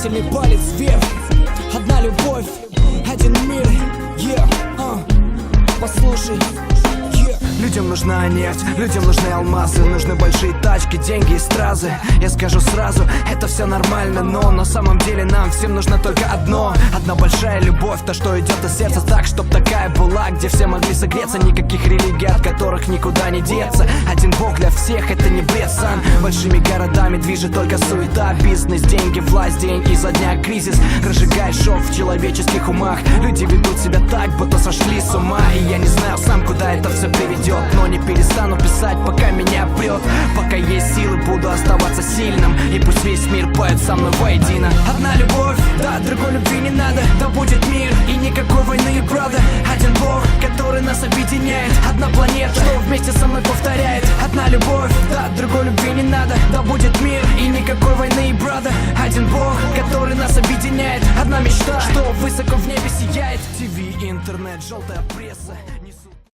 указательный палец вверх. Одна любовь, один мир, послушай. Людям нужна нефть, людям нужны алмазы, нужны большие тачки, деньги и стразы. Я скажу сразу, это все нормально, но на самом деле нам всем нужно только одно. Одна большая любовь, то, что идет из сердца, так, чтоб такая была, где все могли согреться. Никаких религий, от которых никуда не деться. Один Бог для всех, это не бред, сан. Большими городами движет только суета, бизнес, деньги, власть, день изо дня кризис разжигает шок в человеческих умах. Люди ведут себя так, будто сошли с ума. И я не знаю сам, куда это все приведет, но не перестану писать, пока меня прет. Пока есть силы, буду оставаться сильным, и пусть весь мир поет со мной воедино. Одна любовь, да, другой любви не надо. Да будет мир и никакой войны, правда. Один Бог, который нас объединяет. Одна планета, что вместе со мной повторяет. Одна любовь, да, другой любви не надо. Да будет мир и никакой войны, брата. Один Бог, который нас объединяет. Одна мечта, что высоко в небе сияет. ТВ, интернет, желтая пресса.